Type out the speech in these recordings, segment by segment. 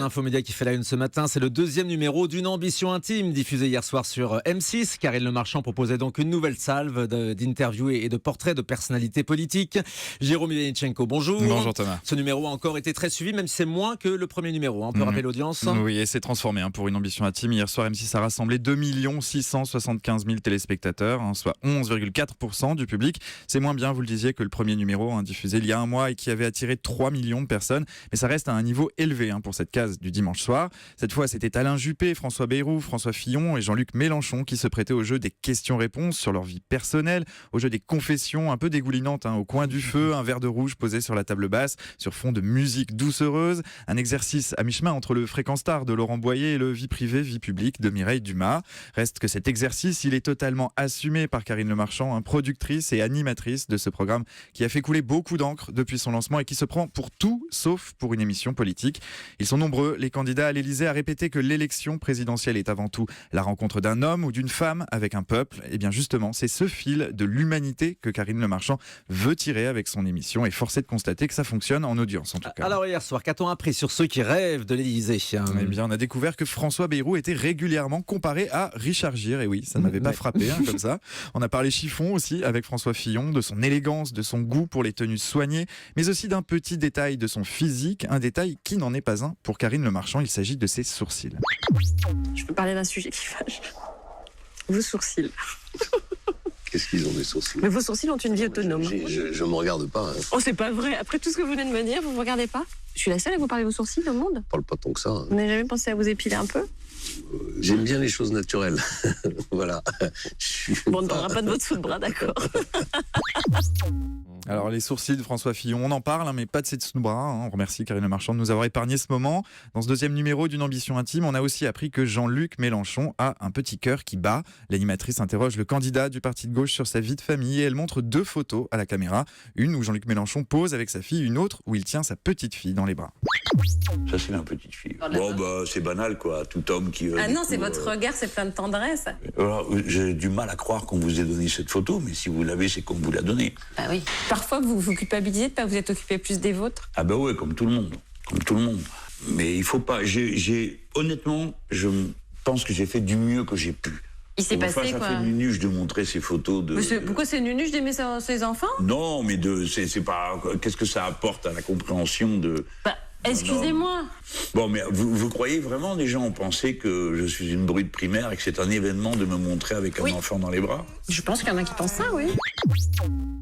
Infomédia qui fait la une ce matin, c'est le deuxième numéro d'une ambition intime diffusé hier soir sur M6. Karine Le Marchand proposait donc une nouvelle salve d'interviews et de portraits de personnalités politiques. Jérôme Ivanichenko, bonjour. Bonjour Thomas. Ce numéro a encore été très suivi, même si c'est moins que le premier numéro. On peut rappeler l'audience. Oui, et c'est transformé pour une ambition intime. Hier soir, M6 a rassemblé 2 675 000 téléspectateurs, soit 11,4% du public. C'est moins bien, vous le disiez, que le premier numéro diffusé il y a un mois et qui avait attiré 3 millions de personnes. Mais ça reste à un niveau élevé pour cette case du dimanche soir. Cette fois, c'était Alain Juppé, François Bayrou, François Fillon et Jean-Luc Mélenchon qui se prêtaient au jeu des questions-réponses sur leur vie personnelle, au jeu des confessions un peu dégoulinantes au coin du feu, un verre de rouge posé sur la table basse sur fond de musique doucereuse, un exercice à mi-chemin entre le Fréquence Star de Laurent Boyer et le vie privée, vie publique de Mireille Dumas. Reste que cet exercice, il est totalement assumé par Karine Le Marchand, productrice et animatrice de ce programme qui a fait couler beaucoup d'encre depuis son lancement et qui se prend pour tout sauf pour une émission politique. Ils sont nombreux, les candidats à l'Élysée, à répéter que l'élection présidentielle est avant tout la rencontre d'un homme ou d'une femme avec un peuple. Et bien justement, c'est ce fil de l'humanité que Karine Le Marchand veut tirer avec son émission et force est de constater que ça fonctionne en audience en tout cas. Alors hier soir, qu'a-t-on appris sur ceux qui rêvent de l'Élysée ? Eh bien, on a découvert que François Bayrou était régulièrement comparé à Richard Gere. Et oui, ça ne m'avait pas frappé comme ça. On a parlé chiffon aussi avec François Fillon, de son élégance, de son goût pour les tenues soignées, mais aussi d'un petit détail de son physique, un détail qui n'en est pas un pour Karine Le Marchand, il s'agit de ses sourcils. Je peux parler d'un sujet qui fâche. Vos sourcils. Qu'est-ce qu'ils ont des sourcils? Mais vos sourcils ont une vie autonome. Je me regarde pas. Oh, c'est pas vrai. Après tout ce que vous venez de me dire, vous vous regardez pas? Je suis la seule à vous parler de vos sourcils au monde? Je parle pas tant que ça. Vous n'avez jamais pensé à vous épiler un peu? J'aime bien les choses naturelles. Voilà. Bon, on ne parlera pas de votre sous de bras, d'accord. Alors les sourcils de François Fillon, on en parle, mais pas de ses dessous de bras. On remercie Karine Le Marchand de nous avoir épargné ce moment. Dans ce deuxième numéro d'une ambition intime, on a aussi appris que Jean-Luc Mélenchon a un petit cœur qui bat. L'animatrice interroge le candidat du parti de gauche sur sa vie de famille et elle montre 2 photos à la caméra. Une où Jean-Luc Mélenchon pose avec sa fille, une autre où il tient sa petite fille dans les bras. Ça, c'est ma petite fille. Bon, c'est banal, quoi. Tout homme qui... Ah non, c'est votre regard, c'est plein de tendresse. Alors, j'ai du mal à croire qu'on vous ait donné cette photo, mais si vous l'avez, c'est qu'on vous l'a donnée. Ah oui. Parfois, vous vous culpabilisez de pas vous être occupé plus des vôtres? Ah bah ouais, comme tout le monde. Comme tout le monde. Mais il faut pas... Honnêtement, je pense que j'ai fait du mieux que j'ai pu. Il s'est passé quoi? Ça fait nunuche de montrer ces photos de... Pourquoi c'est nunuche d'aimer ses enfants? Non, mais c'est pas... Qu'est-ce que ça apporte à la compréhension de... Excusez-moi. Bon, mais vous croyez vraiment, des gens ont pensé que je suis une brute primaire et que c'est un événement de me montrer avec un enfant dans les bras? Je pense qu'il y en a qui pensent ça, oui.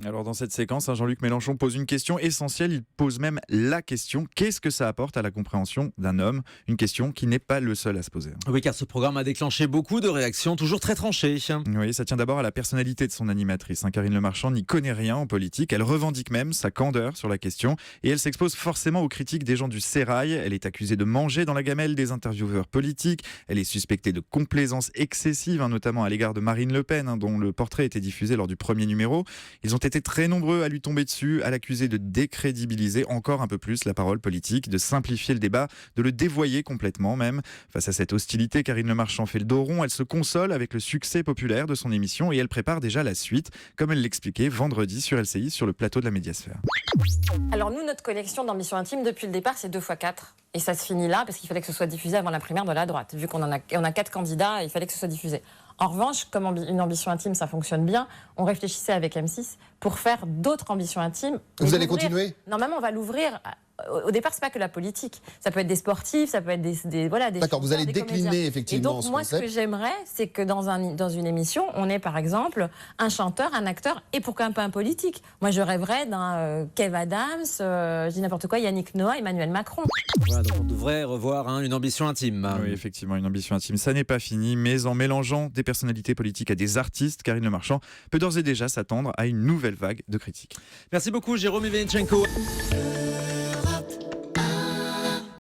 Alors dans cette séquence, Jean-Luc Mélenchon pose une question essentielle, il pose même la question, qu'est-ce que ça apporte à la compréhension d'un homme? Une question qui n'est pas le seul à se poser. Oui, car ce programme a déclenché beaucoup de réactions, toujours très tranchées. Oui, ça tient d'abord à la personnalité de son animatrice. Karine Le Marchand n'y connaît rien en politique, elle revendique même sa candeur sur la question et elle s'expose forcément aux critiques des gens du sérail. Elle est accusée de manger dans la gamelle des intervieweurs politiques, elle est suspectée de complaisance excessive, notamment à l'égard de Marine Le Pen, dont le portrait était diffusé lors du premier numéro. Ils ont été très nombreux à lui tomber dessus, à l'accuser de décrédibiliser encore un peu plus la parole politique, de simplifier le débat, de le dévoyer complètement même. Face à cette hostilité, Karine Le Marchand fait le dos rond, elle se console avec le succès populaire de son émission et elle prépare déjà la suite, comme elle l'expliquait vendredi sur LCI sur le plateau de la Médiasphère. Alors nous, notre collection d'ambition intime, depuis le départ, c'est 2x4. Et ça se finit là, parce qu'il fallait que ce soit diffusé avant la primaire de la droite. Vu qu'on a 4 candidats, il fallait que ce soit diffusé. En revanche, comme une ambition intime, ça fonctionne bien, on réfléchissait avec M6 pour faire d'autres ambitions intimes. Vous allez continuer? Normalement, on va l'ouvrir. Au départ, c'est pas que la politique. Ça peut être des sportifs, ça peut être des D'accord, vous allez décliner comédiens. effectivement. Et donc, ce moi, concept. ce que j'aimerais, c'est que dans une émission, on ait par exemple un chanteur, un acteur et pourquoi pas un politique. Moi, je rêverais d'un Kev Adams, je dis n'importe quoi, Yannick Noah, Emmanuel Macron. Voilà, donc on devrait revoir une ambition intime. Oui, effectivement, une ambition intime, ça n'est pas fini, mais en mélangeant des personnalités politiques à des artistes, Karine Le Marchand peut d'ores et déjà s'attendre à une nouvelle vague de critiques. Merci beaucoup, Jérôme Ivanichenko.